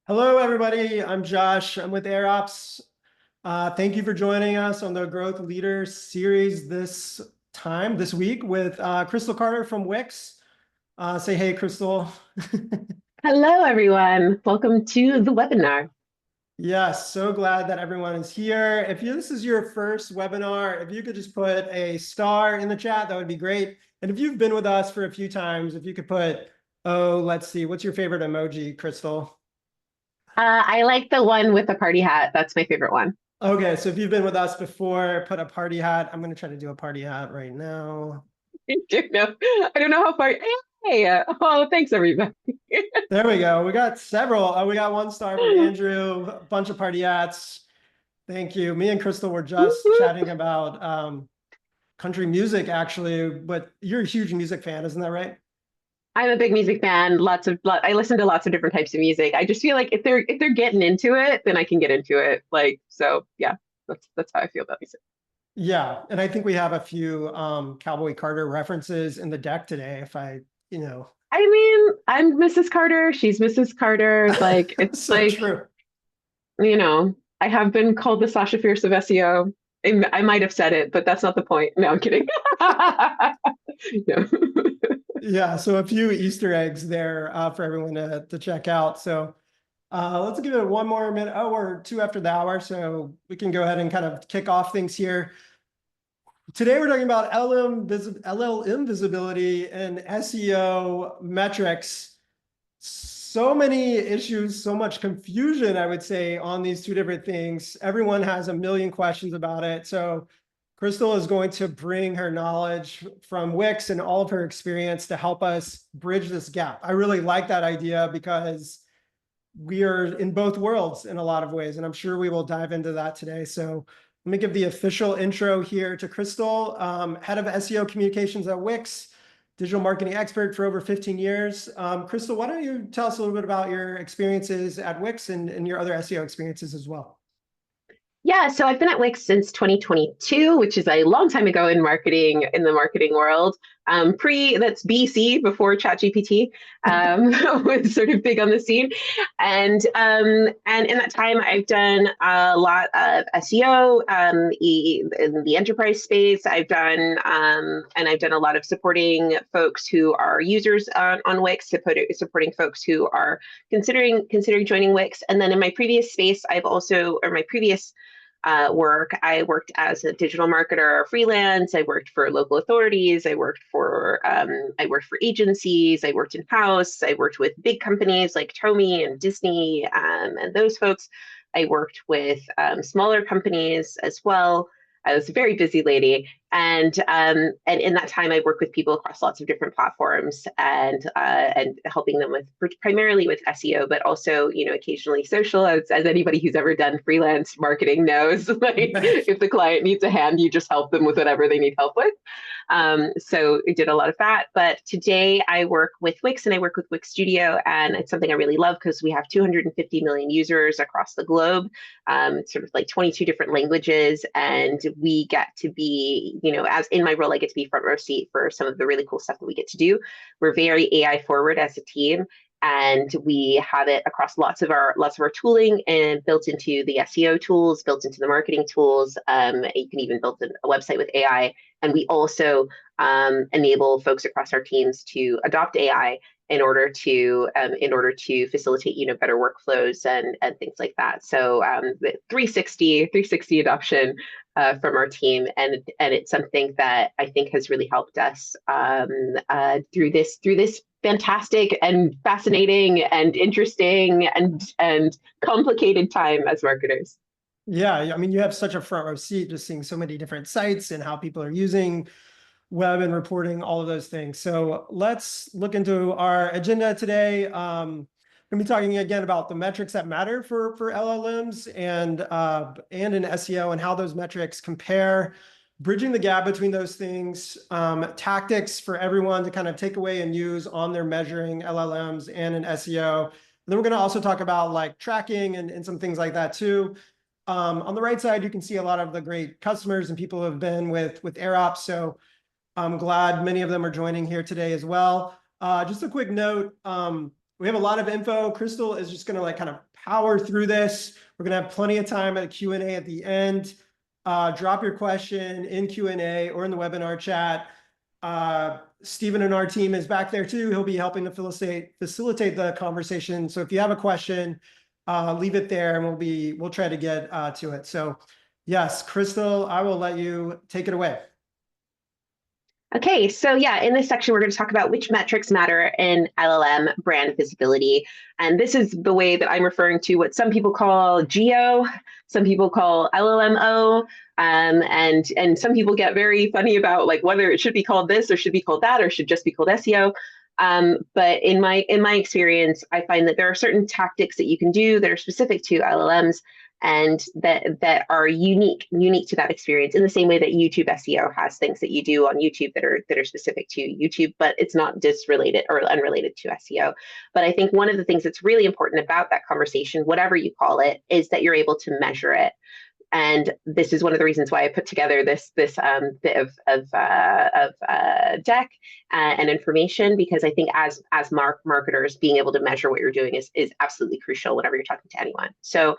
Hello, everybody. I'm Josh. I'm with AirOps. Thank you for joining us on the Growth Leaders Series this week with Crystal Carter from Wix. Say hey, Crystal. Hello, everyone. Welcome to the webinar. Yes, so glad that everyone is here. If this is your first webinar, if you could just put a star in the chat, that would be great. And if you've been with us for a few times, if you could put, oh, let's see, what's your favorite emoji, Crystal? I like the one with the party hat. That's my favorite one. Okay, so if you've been with us before, put a party hat. I'm going to try to do a party hat right now. I don't know how far. Hey, oh, thanks, everybody. There we go. We got several. We got one star from Andrew, a bunch of party hats. Thank you. Me and Crystal were just chatting about country music, actually, but you're a huge music fan, isn't that right? I'm a big music fan. I listen to lots of different types of music. I just feel like if they're getting into it, then I can get into it. Yeah, that's how I feel about music. Yeah, and I think we have a few Cowboy Carter references in the deck today. If I, you know, I mean, I'm Mrs. Carter. She's Mrs. Carter. It's so true. I have been called the Sasha Fierce of SEO. I might have said it, but that's not the point. No, I'm kidding. No. Yeah, so a few Easter eggs there for everyone to check out. So let's give it one more minute. Oh, we're 2 after the hour, so we can go ahead and kind of kick off things here. Today, we're talking about LLM visibility and SEO metrics. So many issues, so much confusion, I would say, on these two different things. Everyone has a million questions about it. So Crystal is going to bring her knowledge from Wix and all of her experience to help us bridge this gap. I really like that idea because we are in both worlds in a lot of ways, and I'm sure we will dive into that today. So let me give the official intro here to Crystal, head of SEO Communications at Wix, digital marketing expert for over 15 years. Crystal, why don't you tell us a little bit about your experiences at Wix and your other SEO experiences as well? Yeah, so I've been at Wix since 2022, which is a long time ago in the marketing world. That's BC, before ChatGPT was sort of big on the scene, and in that time I've done a lot of SEO in the enterprise space. I've done a lot of supporting folks who are users on Wix, supporting folks who are considering joining Wix, and then in my previous space, my previous work. I worked as a digital marketer freelance. I worked for local authorities. I worked for agencies. I worked in house. I worked with big companies like Tomy and Disney and those folks. I worked with smaller companies as well. I was a very busy lady, and in that time, I worked with people across lots of different platforms and helping them with primarily with SEO, but also occasionally social. As anybody who's ever done freelance marketing knows, like if the client needs a hand, you just help them with whatever they need help with. So I did a lot of that. But today I work with Wix and I work with Wix Studio, and it's something I really love because we have 250 million users across the globe, sort of like 22 different languages, and we get to be, as in my role, I get to be front row seat for some of the really cool stuff that we get to do. We're very AI forward as a team, and we have it across lots of our tooling and built into the SEO tools, built into the marketing tools. You can even build a website with AI, and we also enable folks across our teams to adopt AI in order to facilitate better workflows and things like that. So the 360 adoption from our team, and it's something that I think has really helped us through this fantastic and fascinating and interesting and complicated time as marketers. Yeah, I mean, you have such a front row seat just seeing so many different sites and how people are using web and reporting, all of those things. So let's look into our agenda today. We're going to be talking again about the metrics that matter for LLMs and in SEO and how those metrics compare, bridging the gap between those things, tactics for everyone to kind of take away and use on their measuring LLMs and in SEO. And then we're going to also talk about like tracking and some things like that too. On the right side, you can see a lot of the great customers and people who have been with AirOps. So I'm glad many of them are joining here today as well. Just a quick note, We have a lot of info. Crystal is just going to like kind of power through this. We're going to have plenty of time at Q&A at the end. Drop your question in Q&A or in the webinar chat. Stephen and our team is back there too. He'll be helping to facilitate the conversation. So if you have a question, leave it there and we'll try to get to it. So yes, Crystal, I will let you take it away. Okay, so yeah, in this section, we're going to talk about which metrics matter in LLM brand visibility. And this is the way that I'm referring to what some people call GEO, some people call LLMO, and some people get very funny about like whether it should be called this or should be called that or should just be called SEO. But in my experience, I find that there are certain tactics that you can do that are specific to LLMs and that are unique to that experience, in the same way that YouTube SEO has things that you do on YouTube that are specific to YouTube, but it's not disrelated or unrelated to SEO. But I think one of the things that's really important about that conversation, whatever you call it, is that you're able to measure it. And this is one of the reasons why I put together this bit of deck and information, because I think as marketers, being able to measure what you're doing is absolutely crucial whenever you're talking to anyone. So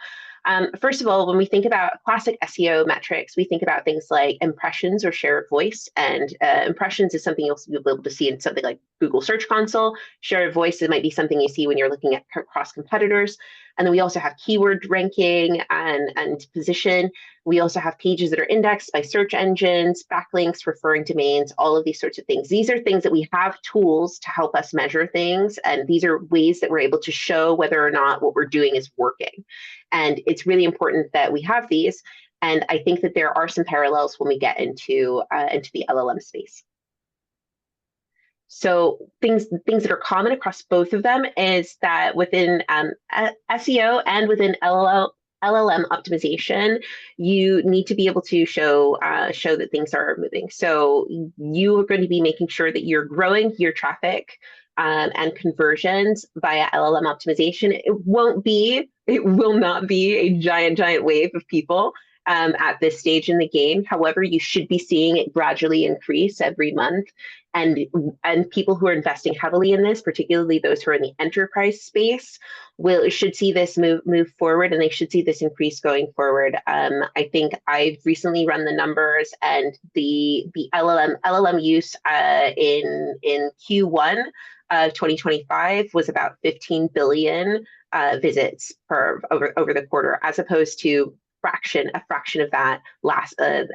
first of all, when we think about classic SEO metrics, we think about things like impressions or share of voice. And impressions is something you'll be able to see in something like Google Search Console. Share of voice, it might be something you see when you're looking at cross competitors. And then we also have keyword ranking and position. We also have pages that are indexed by search engines, backlinks, referring domains, all of these sorts of things. These are things that we have tools to help us measure things. And these are ways that we're able to show whether or not what we're doing is working. And it's really important that we have these. And I think that there are some parallels when we get into the LLM space. So things that are common across both of them is that within SEO and within LLM optimization, you need to be able to show that things are moving. So you are going to be making sure that you're growing your traffic and conversions via LLM optimization. It will not be a giant wave of people at this stage in the game. However, you should be seeing it gradually increase every month. And people who are investing heavily in this, particularly those who are in the enterprise space, should see this move forward, and they should see this increase going forward. I think I've recently run the numbers, and the LLM use in Q1 2025 was about 15 billion visits over the quarter, as opposed to a fraction of that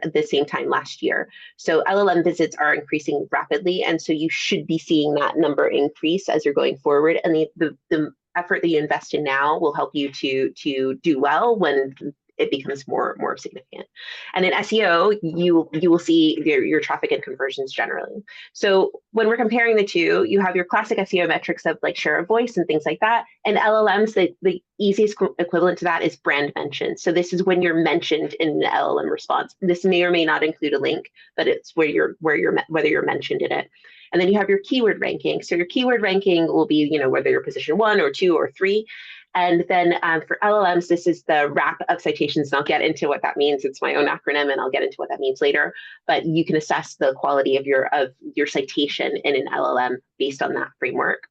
at the same time last year. So LLM visits are increasing rapidly, and so you should be seeing that number increase as you're going forward. And the effort that you invest in now will help you to do well when it becomes more significant. And in SEO, you will see your traffic and conversions generally. So when we're comparing the two, you have your classic SEO metrics of like share of voice and things like that. And LLMs, the easiest equivalent to that is brand mention. So this is when you're mentioned in an LLM response. This may or may not include a link, but it's whether you're mentioned in it. And then you have your keyword ranking. So your keyword ranking will be, whether you're position 1 or 2 or 3. And then for LLMs, this is the wrap of citations. And I'll get into what that means. It's my own acronym, and I'll get into what that means later. But you can assess the quality of your citation in an LLM based on that framework.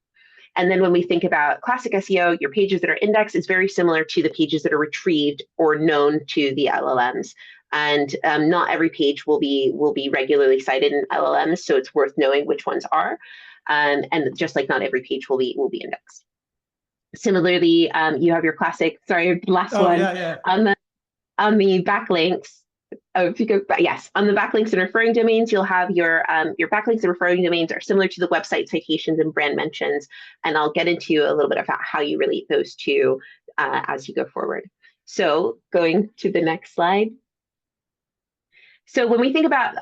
And then when we think about classic SEO, your pages that are indexed is very similar to the pages that are retrieved or known to the LLMs. And not every page will be regularly cited in LLMs, so it's worth knowing which ones are. And just like not every page will be indexed. Similarly, you have your classic, last one. Yeah. On the backlinks. Oh, if you go, yes, on the backlinks and referring domains, you'll have your backlinks and referring domains are similar to the website citations and brand mentions. And I'll get into a little bit about how you relate those two as you go forward. So going to the next slide. So when we think about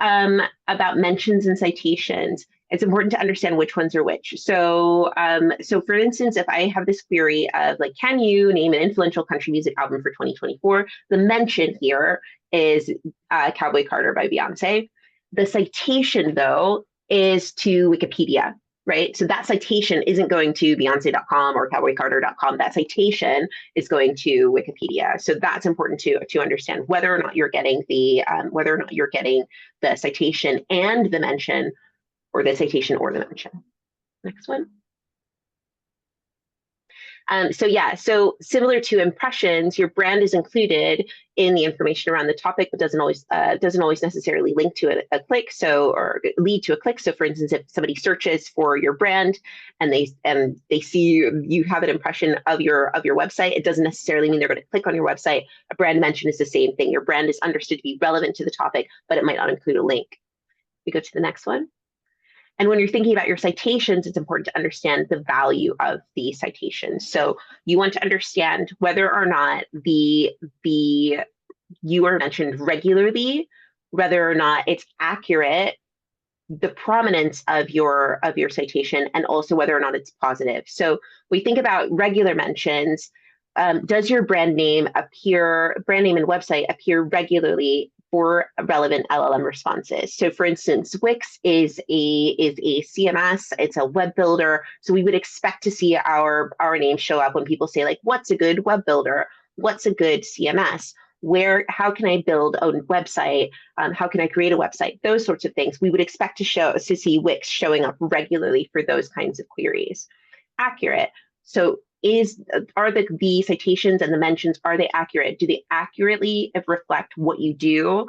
mentions and citations, it's important to understand which ones are which. So, for instance, if I have this query of like, can you name an influential country music album for 2024? The mention here is Cowboy Carter by Beyonce. The citation, though, is to Wikipedia, right? So that citation isn't going to Beyonce.com or cowboycarter.com. That citation is going to Wikipedia. So that's important to understand whether or not you're getting the citation and the mention, or the citation or the mention. Next one. So similar to impressions, your brand is included in the information around the topic, but doesn't always necessarily link to a click. So, or lead to a click. So, for instance, if somebody searches for your brand and they see you have an impression of your website, it doesn't necessarily mean they're going to click on your website. A brand mention is the same thing. Your brand is understood to be relevant to the topic, but it might not include a link. We go to the next one. And when you're thinking about your citations, it's important to understand the value of the citations. So you want to understand whether or not the you are mentioned regularly, whether or not it's accurate, the prominence of your citation, and also whether or not it's positive. So we think about regular mentions. Does your brand name and website appear regularly for relevant LLM responses? So for instance, Wix is a CMS, it's a web builder. So we would expect to see our name show up when people say, like, what's a good web builder? What's a good CMS? How can I build a website? How can I create a website? Those sorts of things. We would expect to see Wix showing up regularly for those kinds of queries. Accurate. So are the citations and the mentions, are they accurate? Do they accurately reflect what you do,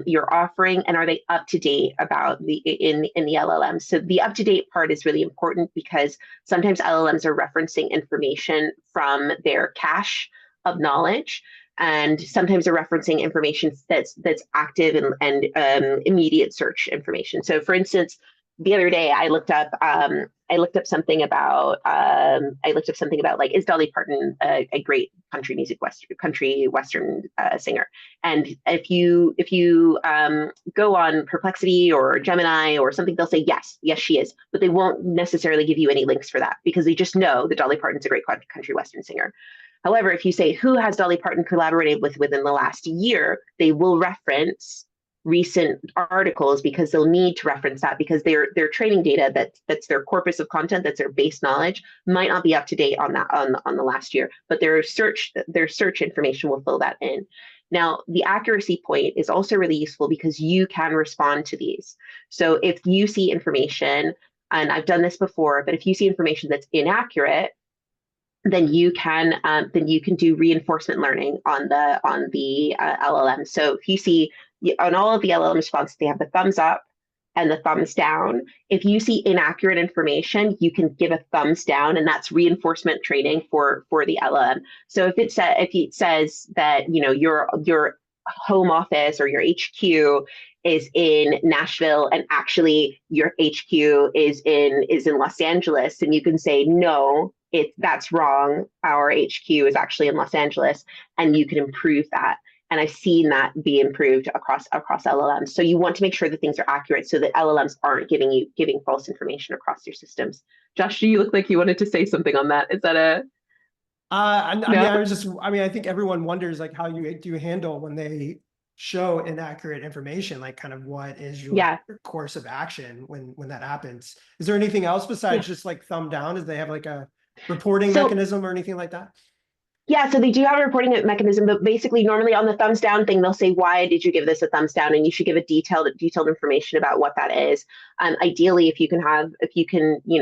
your offering, and are they up to date about in the LLM? So the up to date part is really important because sometimes LLMs are referencing information from their cache of knowledge, and sometimes they're referencing information that's active and immediate search information. So for instance, the other day I looked up something about like, is Dolly Parton a great country western singer? And if you go on Perplexity or Gemini or something, they'll say yes she is, but they won't necessarily give you any links for that because they just know that Dolly Parton's a great country western singer. However, if you say who has Dolly Parton collaborated with within the last year, they will reference recent articles because they'll need to reference that because their training data that's their corpus of content, that's their base knowledge, might not be up to date on the last year, but their search information will fill that in. Now, the accuracy point is also really useful because you can respond to these. So if you see information, and I've done this before, but if you see information that's inaccurate, then you can do reinforcement learning on the LLM. So if you see on all of the LLM responses, they have the thumbs up and the thumbs down. If you see inaccurate information, you can give a thumbs down, and that's reinforcement training for the LLM. So if it says that your home office or your HQ is in Nashville and actually your HQ is in Los Angeles, and you can say no, that's wrong. Our HQ is actually in Los Angeles, and you can improve that. And I've seen that be improved across LLMs. So you want to make sure that things are accurate so that LLMs aren't giving false information across your systems. Josh, you look like you wanted to say something on that. Is that a I think everyone wonders like how you do handle when they show inaccurate information, like kind of what is your course of action when that happens. Is there anything else besides just like thumb down? Do they have like a reporting mechanism or anything like that? Yeah, so they do have a reporting mechanism, but basically normally on the thumbs down thing, they'll say, why did you give this a thumbs down? And you should give a detailed information about what that is. Ideally, if you can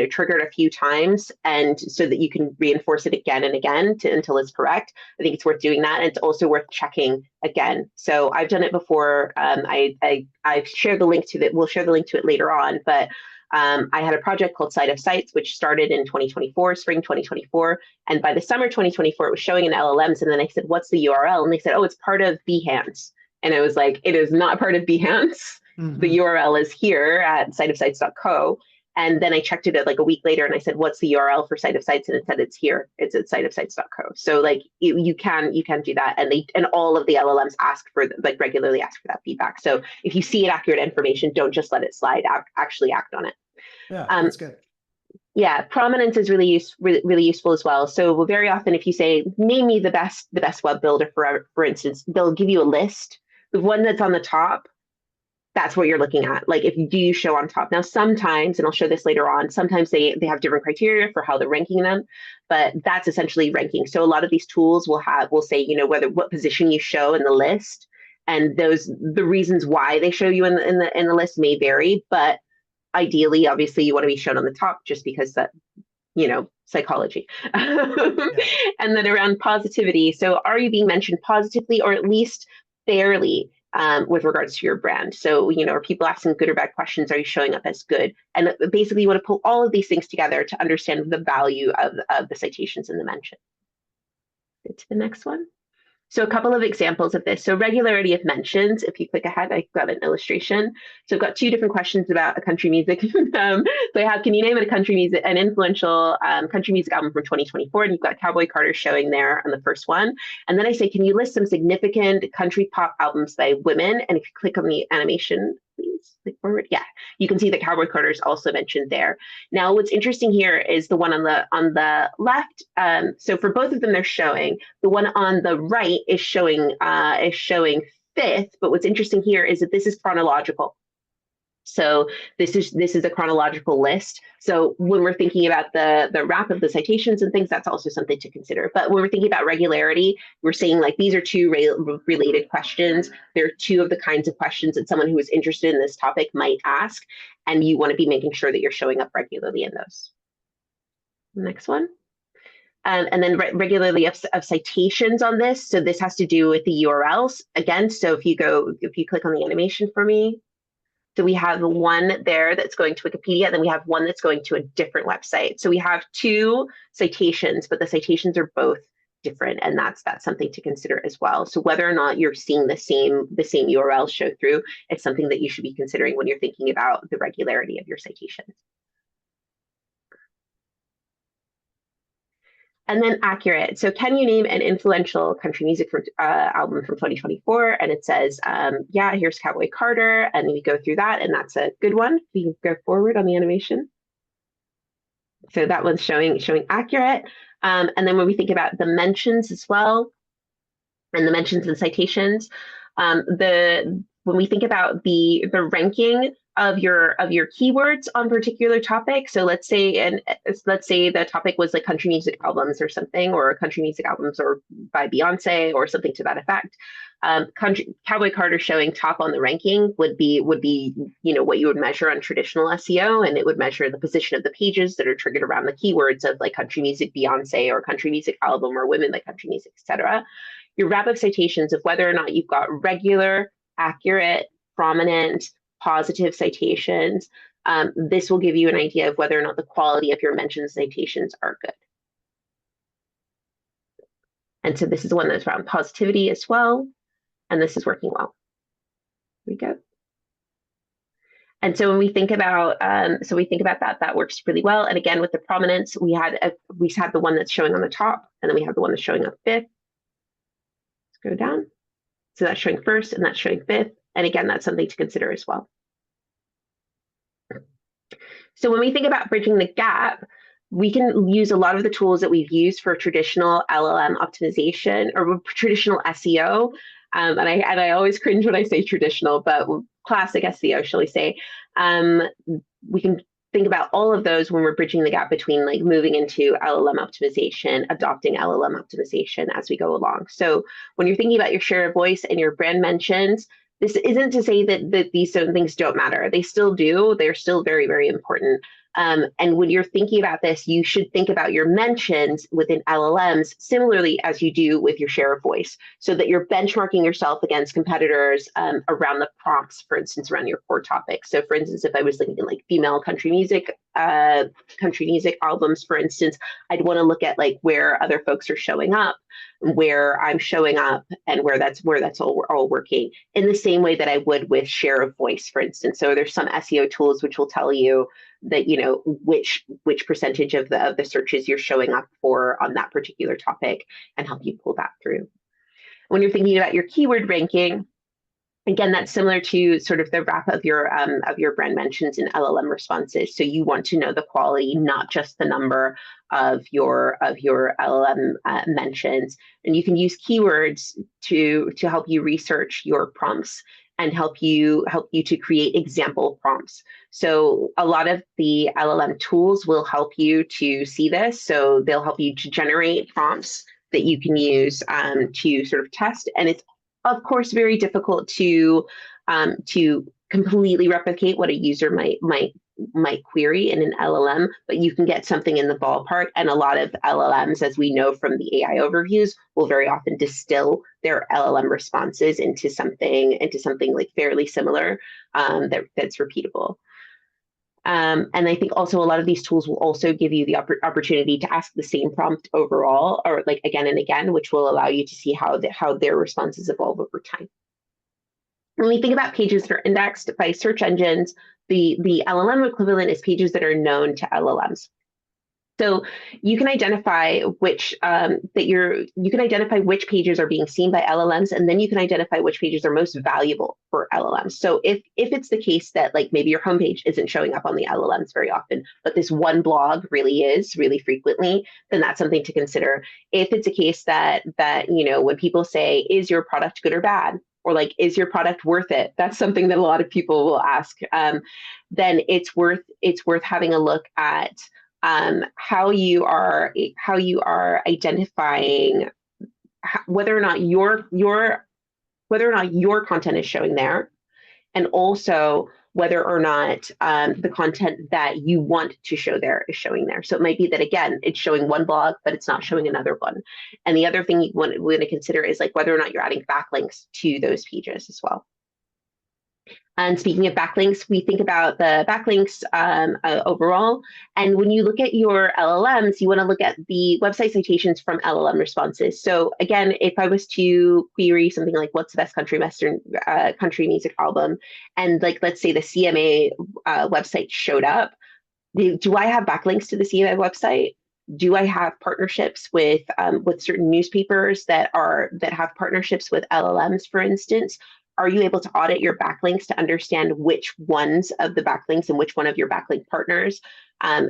trigger it a few times and so that you can reinforce it again and again until it's correct, I think it's worth doing that. And it's also worth checking again. So I've done it before. I've shared the link to that. We'll share the link to it later on, but I had a project called Site of Sites, which started in 2024, spring 2024. And by the summer 2024, it was showing in LLMs. And then I said, what's the URL? And they said, oh, it's part of Behance. And I was like, it is not part of Behance. Mm-hmm. The URL is here at siteofsites.co. And then I checked it like a week later and I said, what's the URL for Site of Sites? And it said it's here. It's at siteofsites.co. So like you can do that. And all of the LLMs regularly ask for that feedback. So if you see inaccurate information, don't just let it slide. Actually act on it. Yeah, that's good. Yeah, prominence is really useful as well. So very often, if you say, name me the best web builder for instance, they'll give you a list. The one that's on the top, that's what you're looking at. Like, do you show on top? Now, sometimes, and I'll show this later on, sometimes they have different criteria for how they're ranking them, but that's essentially ranking. So a lot of these tools will say, what position you show in the list, and the reasons why they show you in the list may vary, but ideally, obviously, you want to be shown on the top just because psychology. And then around positivity. So are you being mentioned positively or at least fairly with regards to your brand? So, are people asking good or bad questions? Are you showing up as good? And basically you want to pull all of these things together to understand the value of the citations and the mention. Go to the next one. So a couple of examples of this. So regularity of mentions, if you click ahead, I've got an illustration. So I've got two different questions about a country music. So I have, can you name it an influential country music album from 2024? And you've got Cowboy Carter showing there on the first one. And then I say, can you list some significant country pop albums by women? And if you click on the animation, please click forward. Yeah, you can see that Cowboy Carter is also mentioned there. Now, what's interesting here is the one on the left. So for both of them, they're showing. The one on the right is showing fifth. But what's interesting here is that this is chronological. So this is a chronological list. So when we're thinking about the wrap of the citations and things, that's also something to consider. But when we're thinking about regularity, we're saying like these are two related questions. They're two of the kinds of questions that someone who is interested in this topic might ask, and you want to be making sure that you're showing up regularly in those. Next one. And then regularly of citations on this. So this has to do with the URLs again. So if you click on the animation for me. So we have one there that's going to Wikipedia, then we have one that's going to a different website. So we have two citations, but the citations are both different, and that's something to consider as well. So whether or not you're seeing the same URL show through, it's something that you should be considering when you're thinking about the regularity of your citations. And then accurate. So can you name an influential country music album from 2024? And it says, yeah, here's Cowboy Carter. And then we go through that, and that's a good one. We can go forward on the animation. So that one's showing accurate. And then when we think about the mentions as well, and the mentions and citations, when we think about the ranking of your keywords on particular topics. So let's say the topic was like country music albums or something, or country music albums or by Beyonce or something to that effect. Cowboy Carter showing top on the ranking would be what you would measure on traditional SEO, and it would measure the position of the pages that are triggered around the keywords of like country music Beyonce or country music album or women like country music, etc. Your wrap of citations of whether or not you've got regular, accurate, prominent, positive citations. This will give you an idea of whether or not the quality of your mentioned citations are good. And so this is the one that's around positivity as well. And this is working well. Here we go. And so when we think about that works really well. And again, with the prominence, we had the one that's showing on the top, and then we have the one that's showing up fifth. Let's go down. So that's showing first, and that's showing fifth. And again, that's something to consider as well. So when we think about bridging the gap, we can use a lot of the tools that we've used for traditional LLM optimization or traditional SEO. And I always cringe when I say traditional, but classic SEO, shall we say. We can think about all of those when we're bridging the gap between like moving into LLM optimization, adopting LLM optimization as we go along. So when you're thinking about your share of voice and your brand mentions, this isn't to say that these certain things don't matter. They still do. They're still very, very important. And when you're thinking about this, you should think about your mentions within LLMs similarly as you do with your share of voice, so that you're benchmarking yourself against competitors around the prompts, for instance, around your core topic. So for instance, if I was looking at like female country music albums, for instance, I'd want to look at like where other folks are showing up, where I'm showing up, and where that's all working in the same way that I would with share of voice, for instance. So there's some SEO tools which will tell you that which percentage of the searches you're showing up for on that particular topic, and help you pull that through. When you're thinking about your keyword ranking, again, that's similar to sort of the wrap of your brand mentions in LLM responses. So you want to know the quality, not just the number of your LLM mentions. And you can use keywords to help you research your prompts and help you to create example prompts. So a lot of the LLM tools will help you to see this. So they'll help you to generate prompts that you can use to sort of test. And it's of course very difficult to completely replicate what a user might might query in an LLM, but you can get something in the ballpark. And a lot of LLMs, as we know from the AI overviews, will very often distill their LLM responses into something like fairly similar, that's repeatable. And I think also a lot of these tools will also give you the opportunity to ask the same prompt overall, or like again and again, which will allow you to see how their responses evolve over time. When we think about pages that are indexed by search engines, the LLM equivalent is pages that are known to LLMs. So you can identify which pages are being seen by LLMs, and then you can identify which pages are most valuable for LLMs. So if it's the case that like maybe your homepage isn't showing up on the LLMs very often, but this one blog really is really frequently, then that's something to consider. If it's a case that when people say, is your product good or bad? Or like, is your product worth it? That's something that a lot of people will ask. Then it's worth having a look at how you are identifying whether or not your content is showing there, and also whether or not the content that you want to show there is showing there. So it might be that, again, it's showing one blog, but it's not showing another one. And the other thing you want to consider is like whether or not you're adding backlinks to those pages as well. And speaking of backlinks, we think about the backlinks overall. And when you look at your LLMs, you want to look at the website citations from LLM responses. So again, if I was to query something like what's the best country music album, and like let's say the CMA website showed up, do I have backlinks to the CMA website? Do I have partnerships with certain newspapers that have partnerships with LLMs, for instance? Are you able to audit your backlinks to understand which ones of the backlinks and which one of your backlink partners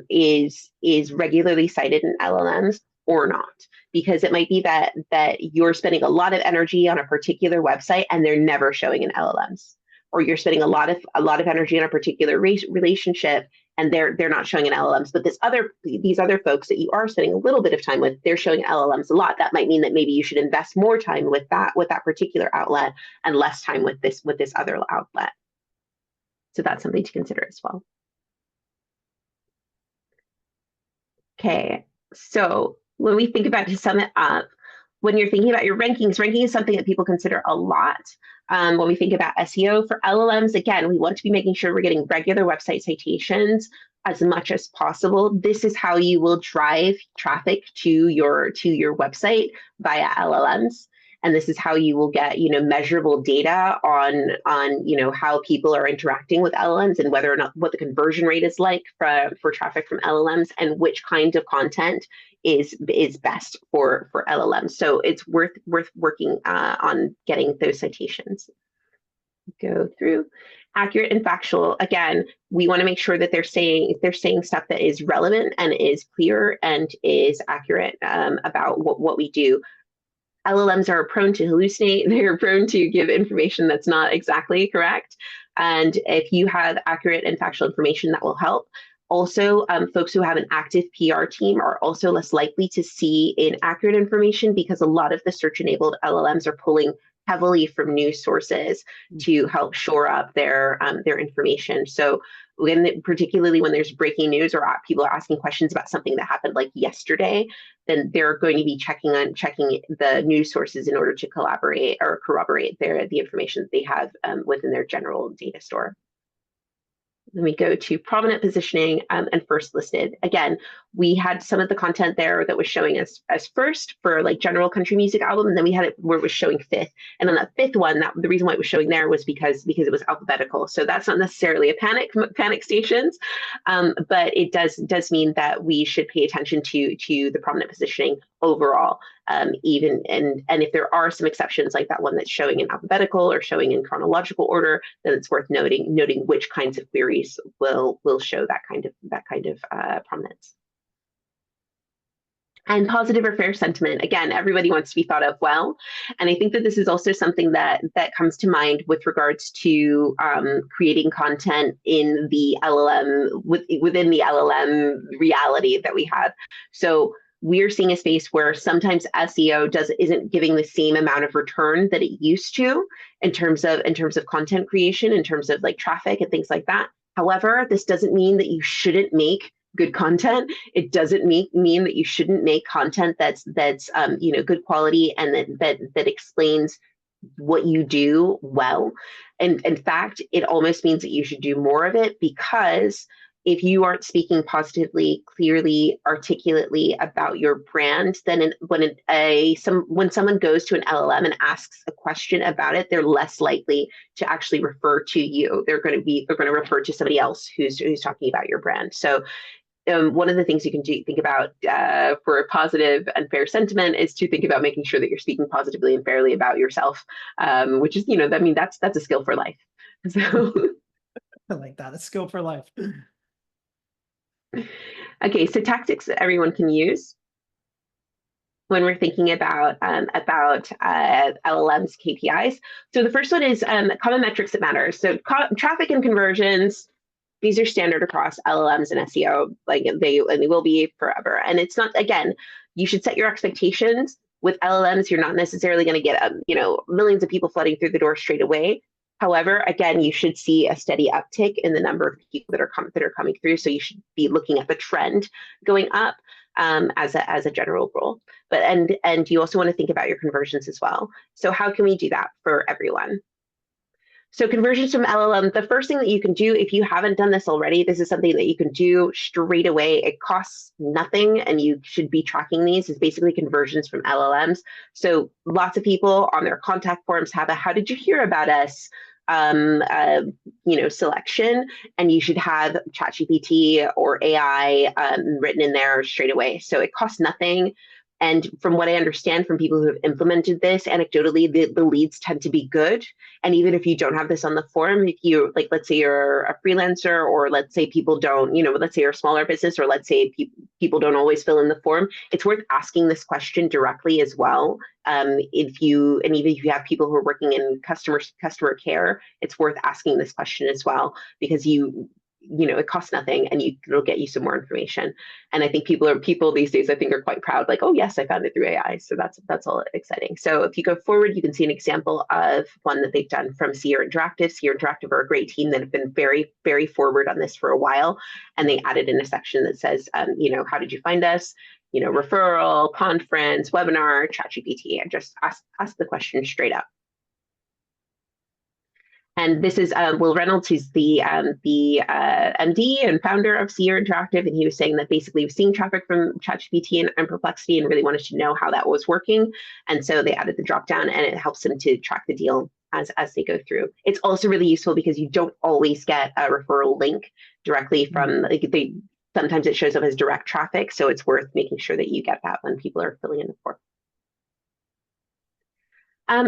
is regularly cited in LLMs or not? Because it might be that you're spending a lot of energy on a particular website and they're never showing in LLMs, or you're spending a lot of energy on a particular relationship and they're not showing in LLMs. But these other folks that you are spending a little bit of time with, they're showing LLMs a lot. That might mean that maybe you should invest more time with that particular outlet and less time with this other outlet. So that's something to consider as well. Okay, so when we think about, to sum it up, when you're thinking about your rankings, ranking is something that people consider a lot. When we think about SEO for LLMs, again, we want to be making sure we're getting regular website citations as much as possible. This is how you will drive traffic to your website via LLMs. And this is how you will get, measurable data on how people are interacting with LLMs and whether or not what the conversion rate is like for traffic from LLMs and which kind of content is best for LLMs. So it's worth working on getting those citations. Go through accurate and factual. Again, we want to make sure that they're saying stuff that is relevant and is clear and is accurate about what we do. LLMs are prone to hallucinate. They're prone to give information that's not exactly correct. And if you have accurate and factual information, that will help. Also, folks who have an active PR team are also less likely to see inaccurate information because a lot of the search-enabled LLMs are pulling heavily from news sources to help shore up their information. So particularly when there's breaking news or people are asking questions about something that happened like yesterday, then they're going to be checking the news sources in order to collaborate or corroborate the information that they have within their general data store. Then we go to prominent positioning and first listed. Again, we had some of the content there that was showing as first for like general country music album, and then we had it where it was showing fifth. And on that fifth one, the reason why it was showing there was because it was alphabetical. So that's not necessarily a panic stations, but it does mean that we should pay attention to the prominent positioning overall. Even and if there are some exceptions like that one that's showing in alphabetical or showing in chronological order, then it's worth noting which kinds of queries will show that kind of prominence. And positive or fair sentiment. Again, everybody wants to be thought of well. And I think that this is also something that comes to mind with regards to creating content in the LLM, within the LLM reality that we have. So we're seeing a space where sometimes SEO isn't giving the same amount of return that it used to in terms of content creation, in terms of like traffic and things like that. However, this doesn't mean that you shouldn't make good content. It doesn't mean that you shouldn't make content that's good quality and that explains what you do well. And in fact, it almost means that you should do more of it, because if you aren't speaking positively, clearly, articulately about your brand, then when someone goes to an LLM and asks a question about it, they're less likely to actually refer to you. They're going to refer to somebody else who's talking about your brand. So one of the things you can think about for a positive and fair sentiment is to think about making sure that you're speaking positively and fairly about yourself, which is, that's a skill for life. So, I like that. A skill for life. okay, so tactics that everyone can use when we're thinking about LLMs KPIs. So the first one is common metrics that matter. So traffic and conversions. These are standard across LLMs and SEO, like they will be forever. And it's not, again, you should set your expectations. With LLMs, you're not necessarily going to get millions of people flooding through the door straight away. However, again, you should see a steady uptick in the number of people that are coming through. So you should be looking at the trend going up as a general rule. But and you also want to think about your conversions as well. So how can we do that for everyone? So conversions from LLM, the first thing that you can do, if you haven't done this already, this is something that you can do straight away. It costs nothing, and you should be tracking these, is basically conversions from LLMs. So lots of people on their contact forms have a "how did you hear about us" selection, and you should have ChatGPT or AI written in there straight away. So it costs nothing. And from what I understand from people who have implemented this, anecdotally, the leads tend to be good. And even if you don't have this on the form, if you, like, let's say you're a freelancer, or let's say people don't, let's say you're a smaller business, or let's say people don't always fill in the form, it's worth asking this question directly as well. Even if you have people who are working in customer care, it's worth asking this question as well, because it costs nothing, and it'll get you some more information. And I think people these days, I think, are quite proud, like, oh yes, I found it through AI. So that's all exciting. So if you go forward, you can see an example of one that they've done from Sierra Interactive. Sierra Interactive are a great team that have been very, very forward on this for a while. And they added in a section that says, how did you find us? Referral, conference, webinar, ChatGPT, and just ask the question straight up. And this is Will Reynolds, who's the MD and founder of Sierra Interactive, and he was saying that basically he was seeing traffic from ChatGPT and Perplexity and really wanted to know how that was working. And so they added the dropdown, and it helps them to track the deal as they go through. It's also really useful because you don't always get a referral link directly from, sometimes it shows up as direct traffic. So it's worth making sure that you get that when people are filling in the form.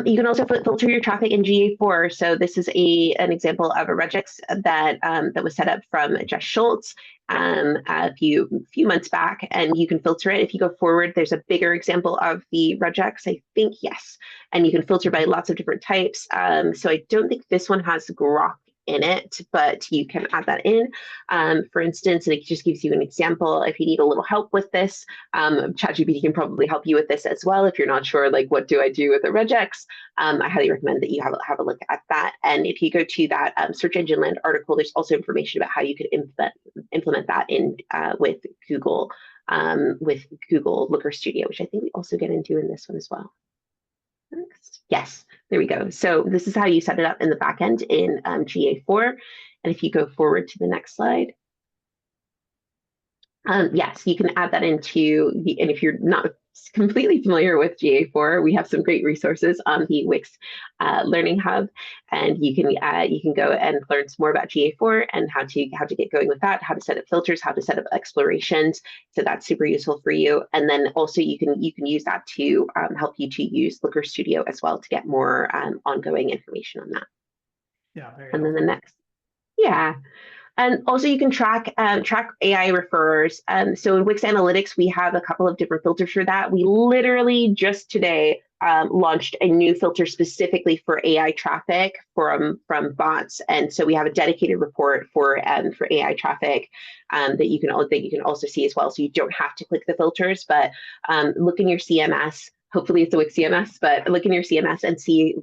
You can also filter your traffic in GA4. So this is an example of a regex that was set up from Jess Schultz a few months back, and you can filter it. If you go forward, there's a bigger example of the regex, I think, yes. And you can filter by lots of different types. So I don't think this one has grok in it, but you can add that in. For instance, and it just gives you an example. If you need a little help with this, ChatGPT can probably help you with this as well. If you're not sure, like, what do I do with a regex? I highly recommend that you have a look at that. And if you go to that Search Engine Land article, there's also information about how you could implement that in with Google Looker Studio, which I think we also get into in this one as well. Next. Yes, there we go. So this is how you set it up in the backend in GA4. And if you go forward to the next slide, yes, you can add that into and if you're not completely familiar with GA4, we have some great resources on the Wix Learning Hub, and you can go and learn some more about GA4 and how to get going with that, how to set up filters, how to set up explorations. So that's super useful for you. And then also you can use that to help you to use Looker Studio as well to get more ongoing information on that. Yeah, very and helpful. Then the next, yeah. And also you can track AI referrers. So in Wix Analytics, we have a couple of different filters for that. We literally just today launched a new filter specifically for AI traffic from bots. And so we have a dedicated report for AI traffic that you can also see as well. So you don't have to click the filters, but look in your CMS. hopefully it's a Wix CMS, but look in your CMS and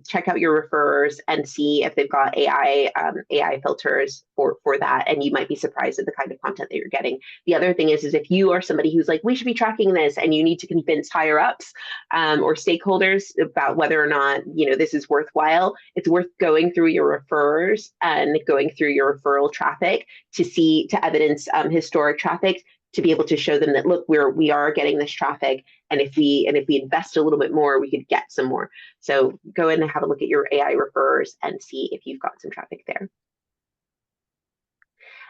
check out your referrers and see if they've got AI filters for that. And you might be surprised at the kind of content that you're getting. The other thing is if you are somebody who's like, we should be tracking this, and you need to convince higher ups or stakeholders about whether or not, this is worthwhile, it's worth going through your referrers and going through your referral traffic to evidence historic traffic, to be able to show them that, look, we are getting this traffic, and if we invest a little bit more, we could get some more. So go in and have a look at your AI referrers and see if you've got some traffic there.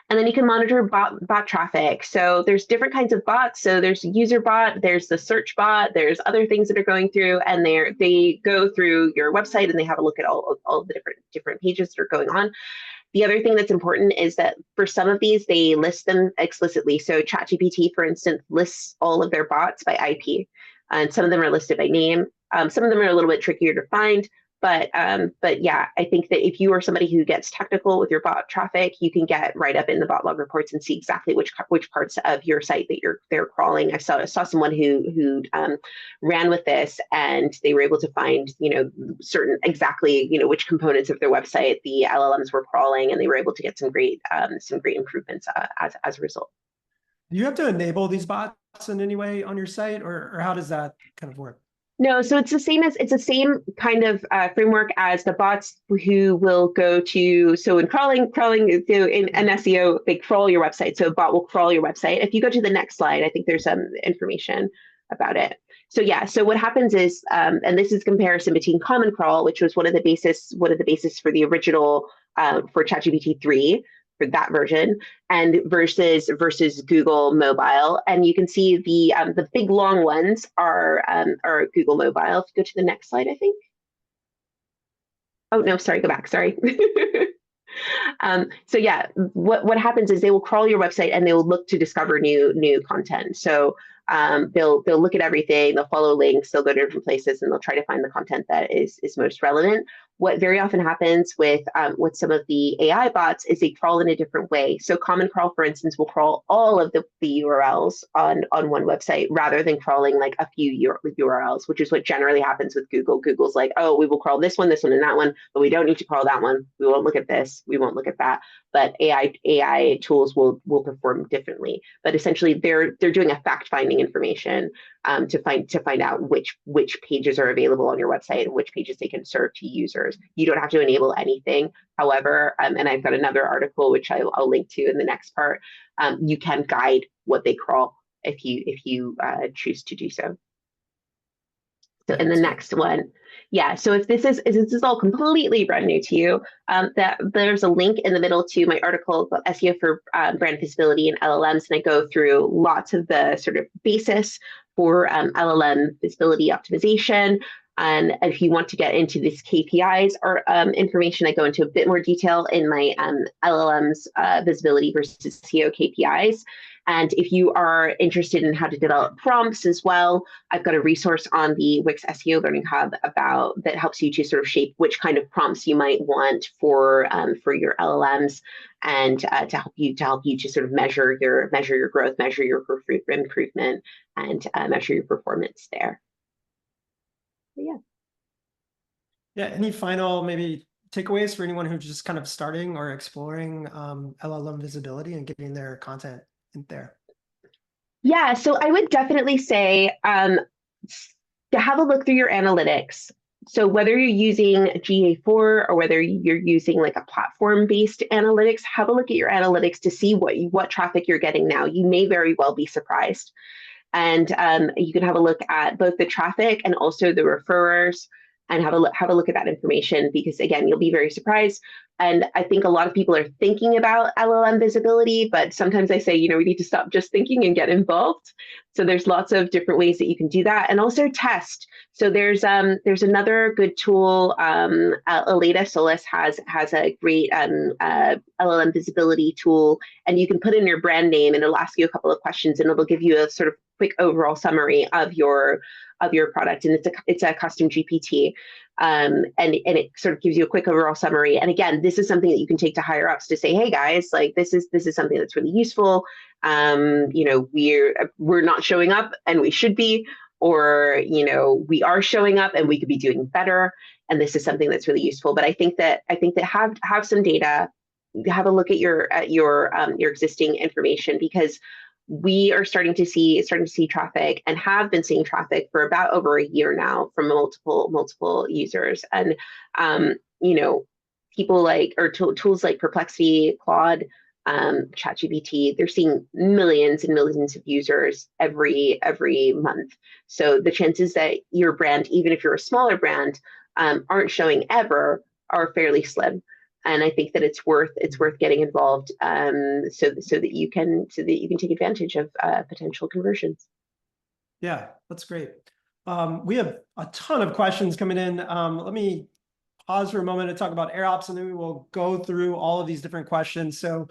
And then you can monitor bot traffic. So there's different kinds of bots. So there's user bot, there's the search bot, there's other things that are going through, and they go through your website and they have a look at all the different pages that are going on. The other thing that's important is that for some of these, they list them explicitly. So ChatGPT, for instance, lists all of their bots by IP, and some of them are listed by name. Some of them are a little bit trickier to find, but yeah, I think that if you are somebody who gets technical with your bot traffic, you can get right up in the bot log reports and see exactly which parts of your site that they're crawling. I saw someone who ran with this, and they were able to find certain exactly which components of their website the LLMs were crawling, and they were able to get some great improvements as a result. Do you have to enable these bots in any way on your site, or how does that kind of work? No, so it's the same kind of framework as the bots who will go to, so in crawling in an SEO, they crawl your website. So a bot will crawl your website. If you go to the next slide, I think there's some information about it. So yeah, so what happens is, and this is comparison between Common Crawl, which was one of the basis for the original for ChatGPT 3. For that version, and versus Google Mobile, and you can see the big long ones are Google Mobile. If you go to the next slide, I think. Oh no, sorry, go back. Sorry. So yeah, what happens is they will crawl your website and they will look to discover new content. So they'll look at everything, they'll follow links, they'll go to different places, and they'll try to find the content that is most relevant. What very often happens with some of the AI bots is they crawl in a different way. So Common Crawl, for instance, will crawl all of the URLs on one website rather than crawling like a few URLs, which is what generally happens with Google. Google's like, oh, we will crawl this one, and that one, but we don't need to crawl that one. We won't look at this, we won't look at that. But AI tools will perform differently. But essentially, they're doing a fact-finding information to find out which pages are available on your website and which pages they can serve to users. You don't have to enable anything. However, and I've got another article which I'll link to in the next part. You can guide what they crawl if you choose to do so. So in the next one, yeah. So if this is all completely brand new to you, that there's a link in the middle to my article about SEO for brand visibility and LLMs, and I go through lots of the sort of basis for LLM visibility optimization. And if you want to get into this KPIs or information, I go into a bit more detail in my LLMs visibility versus SEO KPIs. And if you are interested in how to develop prompts as well, I've got a resource on the Wix SEO Learning Hub that helps you to sort of shape which kind of prompts you might want for your LLMs, and to help you to sort of measure your growth, measure your improvement, and measure your performance there. So, yeah. Yeah. Any final maybe takeaways for anyone who's just kind of starting or exploring LLM visibility and getting their content in there? Yeah, so I would definitely say to have a look through your analytics. So whether you're using GA4 or whether you're using like a platform-based analytics, have a look at your analytics to see what traffic you're getting now. You may very well be surprised. And you can have a look at both the traffic and also the referrers, and have a look at that information, because again, you'll be very surprised. And I think a lot of people are thinking about LLM visibility, but sometimes I say, we need to stop just thinking and get involved. So there's lots of different ways that you can do that, and also test. So there's another good tool. Aleda Solis has a great LLM visibility tool, and you can put in your brand name, and it'll ask you a couple of questions, and it'll give you a sort of quick overall summary of your product, and it's a custom GPT, and it sort of gives you a quick overall summary. And again, this is something that you can take to higher ups to say, hey guys, like this is something that's really useful. We're not showing up, and we should be. or, we are showing up and we could be doing better. And this is something that's really useful. But I think that have some data, have a look at your existing information, because we are starting to see traffic, and have been seeing traffic for about over a year now from multiple users. And people like, or tools like Perplexity, Claude, ChatGPT, they're seeing millions and millions of users every month. So the chances that your brand, even if you're a smaller brand, aren't showing ever, are fairly slim. And I think that it's worth getting involved, so that you can take advantage of potential conversions. Yeah, that's great. We have a ton of questions coming in. Let me pause for a moment to talk about AirOps, and then we will go through all of these different questions. So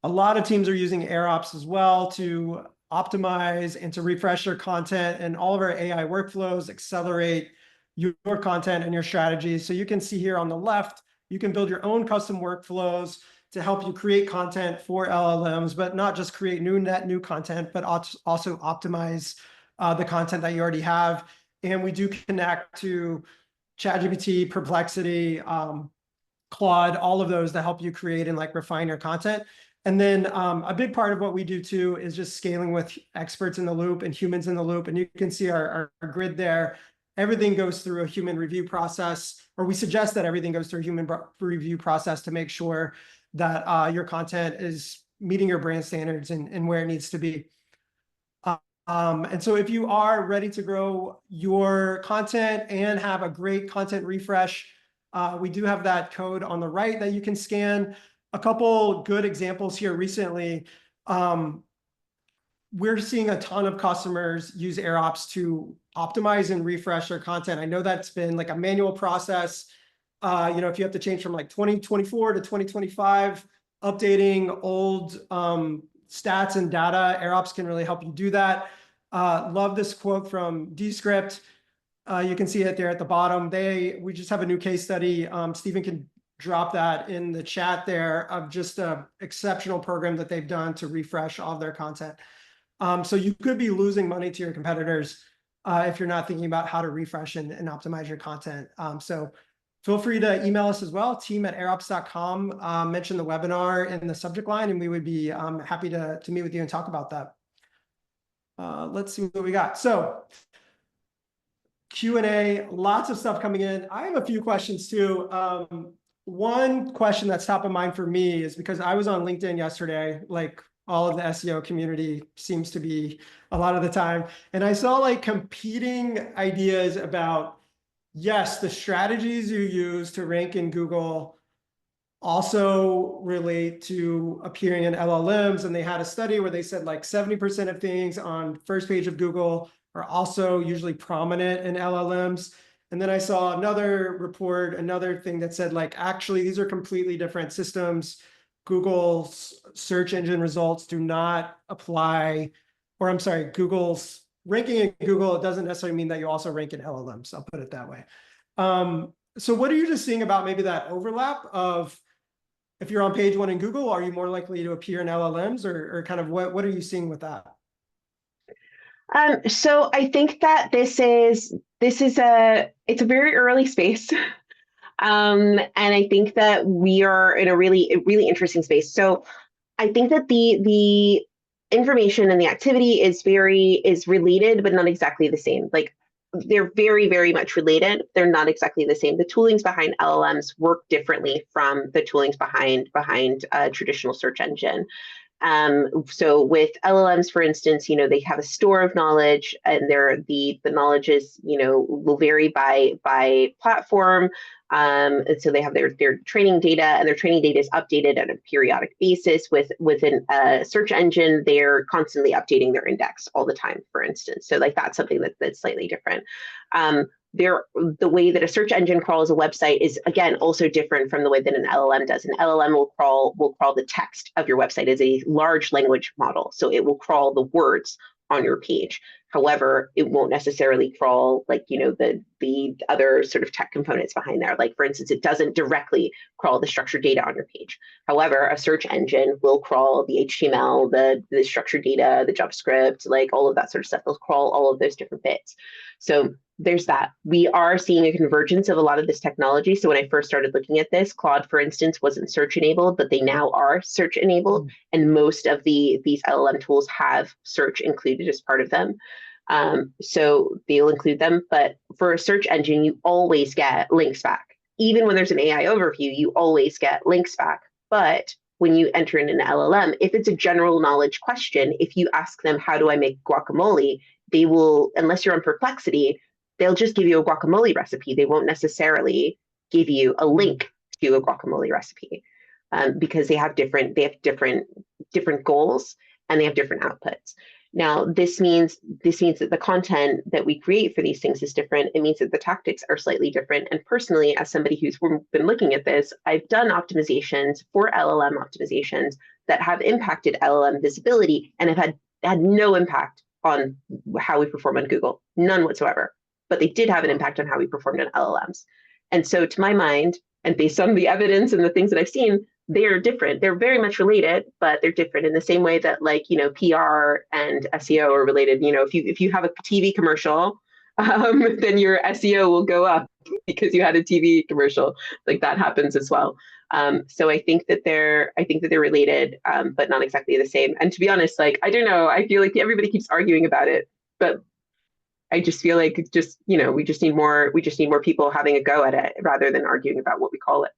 a lot of teams are using AirOps as well to optimize and to refresh their content, and all of our AI workflows accelerate your content and your strategies. So you can see here on the left, you can build your own custom workflows to help you create content for LLMs, but not just create new content, but also optimize the content that you already have. And we do connect to ChatGPT, Perplexity, Claude, all of those that help you create and like refine your content. And then a big part of what we do too is just scaling with experts in the loop and humans in the loop. And you can see our grid there. Everything goes through a human review process, or we suggest that everything goes through a human review process to make sure that your content is meeting your brand standards and where it needs to be. And so if you are ready to grow your content and have a great content refresh, we do have that code on the right that you can scan. A couple good examples here recently. We're seeing a ton of customers use AirOps to optimize and refresh their content. I know that's been like a manual process. If you have to change from like 2024 to 2025, updating old stats and data, AirOps can really help you do that. Love this quote from Descript. You can see it there at the bottom. We just have a new case study. Stephen can drop that in the chat there, of just an exceptional program that they've done to refresh all of their content. So you could be losing money to your competitors if you're not thinking about how to refresh and optimize your content. So feel free to email us as well, team@airops.com. Mention the webinar in the subject line, and we would be happy to meet with you and talk about that. Let's see what we got. So Q&A, lots of stuff coming in. I have a few questions too. One question that's top of mind for me is because I was on LinkedIn yesterday, like all of the SEO community seems to be a lot of the time. And I saw like competing ideas about, yes, the strategies you use to rank in Google also relate to appearing in LLMs. And they had a study where they said like 70% of things on first page of Google are also usually prominent in LLMs. And then I saw another report, another thing that said like, actually, these are completely different systems. Google's search engine results do not apply, or I'm sorry, Google's ranking in Google, it doesn't necessarily mean that you also rank in LLMs. I'll put it that way. So what are you just seeing about maybe that overlap of, if you're on page one in Google, are you more likely to appear in LLMs, or kind of what are you seeing with that? So I think that it's a very early space. And I think that we are in a really interesting space. So I think that the information and the activity is related, but not exactly the same. Like they're very, very much related. They're not exactly the same. The toolings behind LLMs work differently from the toolings behind a traditional search engine. So with LLMs, for instance, they have a store of knowledge, and the knowledge is, will vary by platform. And so they have their training data, and their training data is updated on a periodic basis. Within a search engine, they're constantly updating their index all the time, for instance. So like that's something that's slightly different. The way that a search engine crawls a website is, again, also different from the way that an LLM does. An LLM will crawl the text of your website as a large language model. So it will crawl the words on your page. However, it won't necessarily crawl like, the other sort of tech components behind there. Like, for instance, it doesn't directly crawl the structured data on your page. However, a search engine will crawl the HTML, the structured data, the JavaScript, like all of that sort of stuff. They'll crawl all of those different bits. So there's that. We are seeing a convergence of a lot of this technology. So when I first started looking at this, Claude, for instance, wasn't search enabled, but they now are search enabled. And most of these LLM tools have search included as part of them. So they'll include them. But for a search engine, you always get links back. Even when there's an AI overview, you always get links back. But when you enter in an LLM, if it's a general knowledge question, if you ask them, how do I make guacamole? They will, unless you're on Perplexity, they'll just give you a guacamole recipe. They won't necessarily give you a link to a guacamole recipe because they have different goals and they have different outputs. Now, this means that the content that we create for these things is different. It means that the tactics are slightly different. And personally, as somebody who's been looking at this, I've done optimizations for LLM optimizations that have impacted LLM visibility and have had no impact on how we perform on Google, none whatsoever. But they did have an impact on how we performed on LLMs. And so to my mind, and based on the evidence and the things that I've seen, they're different. They're very much related, but they're different in the same way that, like, PR and SEO are related. If you have a TV commercial, then your SEO will go up because you had a TV commercial. Like, that happens as well. So I think that they're related, but not exactly the same. And to be honest, like, I don't know, I feel like everybody keeps arguing about it, but I just feel like we just need more people having a go at it rather than arguing about what we call it.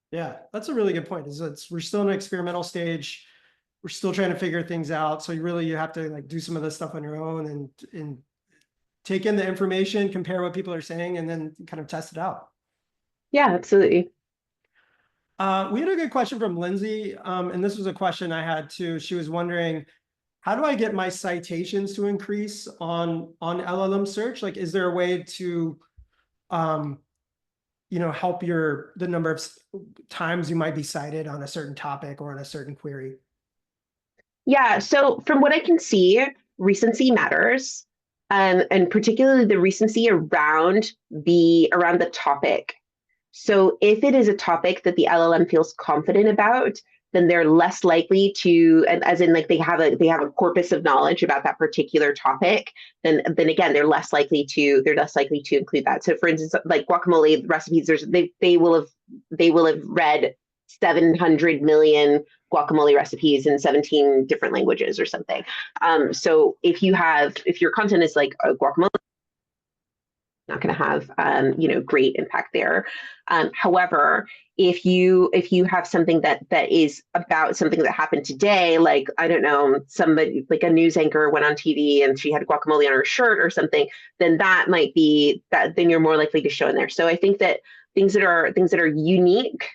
Yeah, that's a really good point. We're still in an experimental stage. We're still trying to figure things out. So you have to like do some of this stuff on your own and take in the information, compare what people are saying, and then kind of test it out. Yeah, absolutely. We had a good question from Lindsay, and this was a question I had too. She was wondering, how do I get my citations to increase on LLM search? Like, is there a way to help the number of times you might be cited on a certain topic or on a certain query? Yeah, so from what I can see, recency matters, and particularly the recency around the topic. So if it is a topic that the LLM feels confident about, then they're less likely to, as in like they have a corpus of knowledge about that particular topic, then again, they're less likely to include that. So for instance, like guacamole recipes, they will have read 700 million guacamole recipes in 17 different languages or something. So if your content is like a guacamole, not going to have great impact there. However, if you have something that is about something that happened today, like, I don't know, somebody like a news anchor went on TV and she had guacamole on her shirt or something, then that might be that. Then you're more likely to show in there. So I think that things that are unique,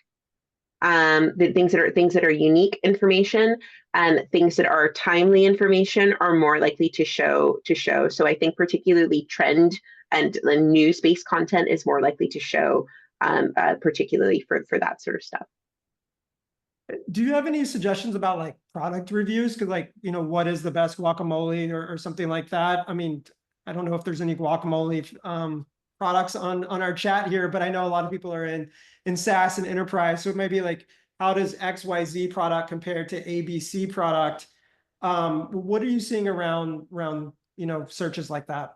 things that are unique information and things that are timely information are more likely to show. So I think particularly trend and the news-based content is more likely to show, particularly for that sort of stuff. Do you have any suggestions about like product reviews? Because what is the best guacamole or something like that? I mean, I don't know if there's any guacamole products on our chat here, but I know a lot of people are in SaaS and enterprise. So it might be like, how does XYZ product compare to ABC product? What are you seeing around searches like that?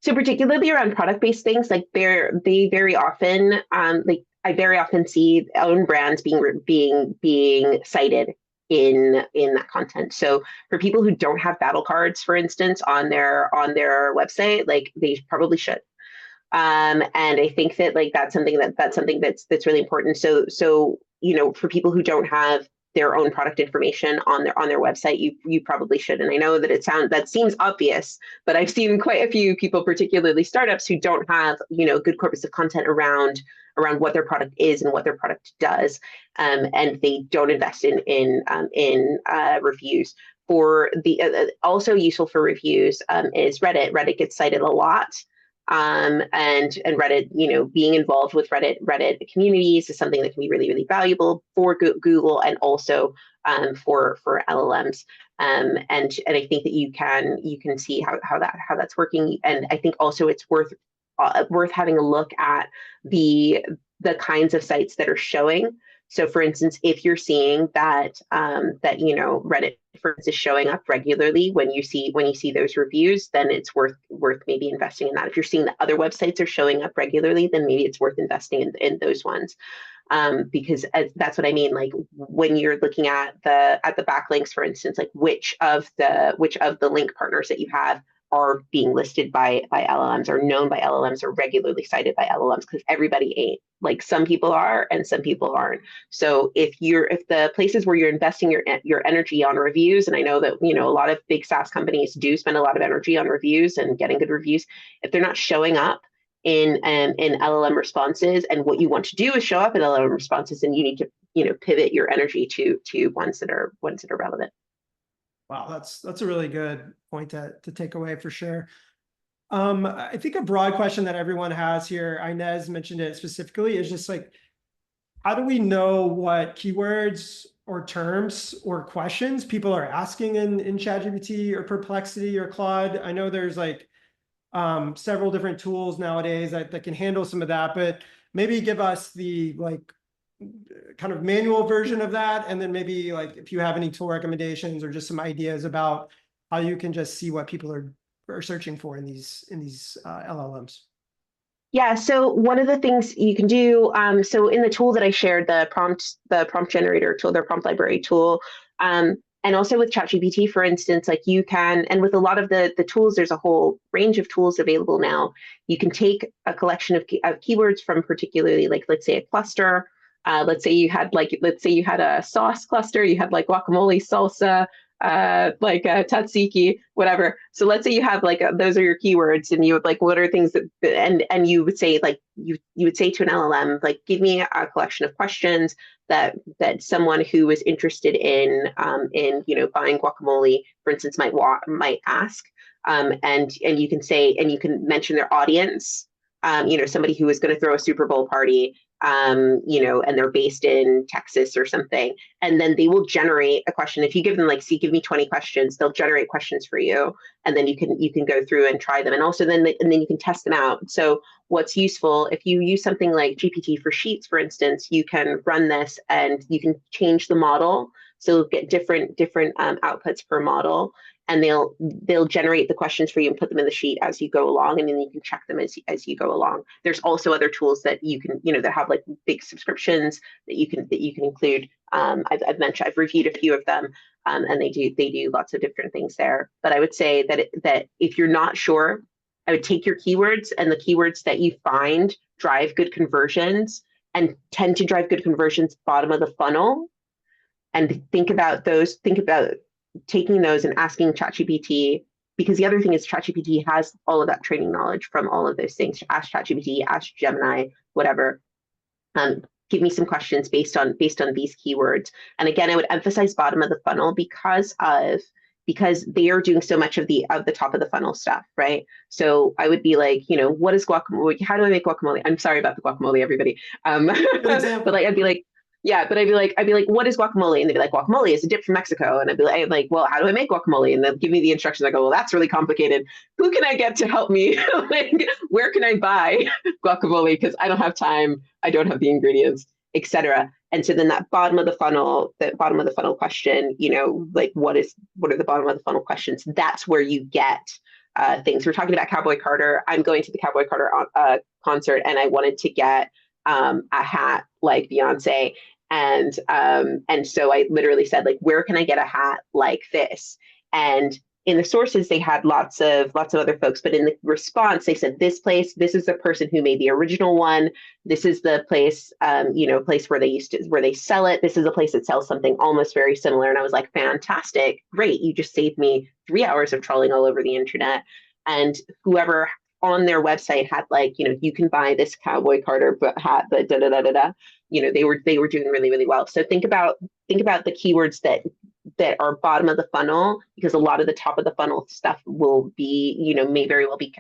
So particularly around product-based things, like they very often, like I very often see own brands being cited in that content. So for people who don't have battle cards, for instance, on their website, like they probably should. And I think that like that's something that's really important. So for people who don't have their own product information on their website, you probably should. And I know that seems obvious, but I've seen quite a few people, particularly startups, who don't have good corpus of content around what their product is and what their product does, and they don't invest in reviews. For the also useful for reviews is Reddit. Reddit gets cited a lot. And Reddit, being involved with Reddit communities is something that can be really, really valuable for Google and also for LLMs. And I think that you can see how that's working. And I think also it's worth having a look at the kinds of sites that are showing. So for instance, if you're seeing that Reddit for instance is showing up regularly when you see those reviews, then it's worth maybe investing in that. If you're seeing that other websites are showing up regularly, then maybe it's worth investing in those ones. Because that's what I mean. Like when you're looking at the backlinks, for instance, like which of the link partners that you have are being listed by LLMs, or known by LLMs, or regularly cited by LLMs, because everybody ain't. Like some people are and some people aren't. So if the places where you're investing your energy on reviews, and I know that a lot of big SaaS companies do spend a lot of energy on reviews and getting good reviews, if they're not showing up in LLM responses, and what you want to do is show up in LLM responses, and you need to pivot your energy to ones that are relevant. Wow, that's a really good point to take away for sure. I think a broad question that everyone has here, Inez mentioned it specifically, is just like, how do we know what keywords or terms or questions people are asking in ChatGPT or Perplexity or Claude? I know there's like several different tools nowadays that can handle some of that, but maybe give us the like kind of manual version of that, and then maybe like if you have any tool recommendations or just some ideas about how you can just see what people are searching for in these LLMs. Yeah, so one of the things you can do, so in the tool that I shared, the prompt generator tool, their prompt library tool, and also with ChatGPT, for instance, like you can, and with a lot of the tools, there's a whole range of tools available now. You can take a collection of keywords from particularly, like, let's say a cluster. Let's say you had a sauce cluster, you had like guacamole, salsa, tzatziki, whatever. So let's say you have like those are your keywords, and you would like, what are things that, and you would say like you would say to an LLM, like, give me a collection of questions that someone who is interested in buying guacamole, for instance, might ask, and you can say, and you can mention their audience, somebody who is going to throw a Super Bowl party, and they're based in Texas or something, and then they will generate a question. If you give them like, see, give me 20 questions, they'll generate questions for you, and then you can go through and try them, and also then you can test them out. So what's useful, if you use something like GPT for Sheets, for instance, you can run this and you can change the model, so get different outputs per model, and they'll generate the questions for you and put them in the sheet as you go along, and then you can check them as you go along. There's also other tools that you can, that have like big subscriptions that you can include. I've reviewed a few of them, and they do lots of different things there. But I would say that if you're not sure, I would take your keywords, and the keywords that you find drive good conversions and tend to drive good conversions bottom of the funnel, and think about taking those and asking ChatGPT, because the other thing is ChatGPT has all of that training knowledge from all of those things. Ask ChatGPT, ask Gemini, whatever. Give me some questions based on these keywords. And again, I would emphasize bottom of the funnel because they are doing so much of the top of the funnel stuff, right? So I would be like, what is guacamole? How do I make guacamole? I'm sorry about the guacamole, everybody. But like, I'd be like, what is guacamole? And they'd be like, guacamole is a dip from Mexico. And I'd be like, well, how do I make guacamole? And they'll give me the instructions. I go, well, that's really complicated. Who can I get to help me? Like, where can I buy guacamole? Because I don't have time. I don't have the ingredients, etc. And so then that bottom of the funnel question, like what are the bottom of the funnel questions? That's where you get things. We're talking about Cowboy Carter. I'm going to the Cowboy Carter concert, and I wanted to get a hat like Beyonce. And so I literally said, like, where can I get a hat like this? And in the sources, they had lots of other folks, but in the response, they said, this place, this is the person who made the original one. This is the place, place where they sell it. This is a place that sells something almost very similar. And I was like, fantastic, great. You just saved me 3 hours of trawling all over the internet. And whoever on their website had like, you can buy this Cowboy Carter hat, but da da da da da. They were doing really, really well. So think about the keywords that are bottom of the funnel, because a lot of the top of the funnel stuff will be, may very well be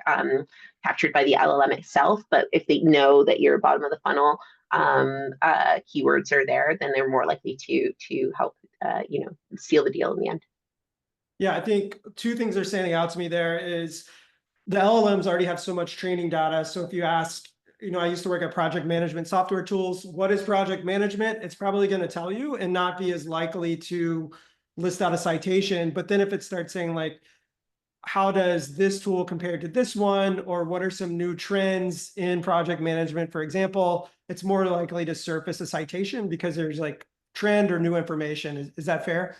captured by the LLM itself. But if they know that your bottom of the funnel keywords are there, then they're more likely to help seal the deal in the end. Yeah, I think two things are standing out to me there is the LLMs already have so much training data. So if you ask, I used to work at project management software tools, what is project management? It's probably going to tell you and not be as likely to list out a citation. But then if it starts saying like, how does this tool compare to this one? Or what are some new trends in project management, for example, it's more likely to surface a citation because there's like trend or new information. Is that fair?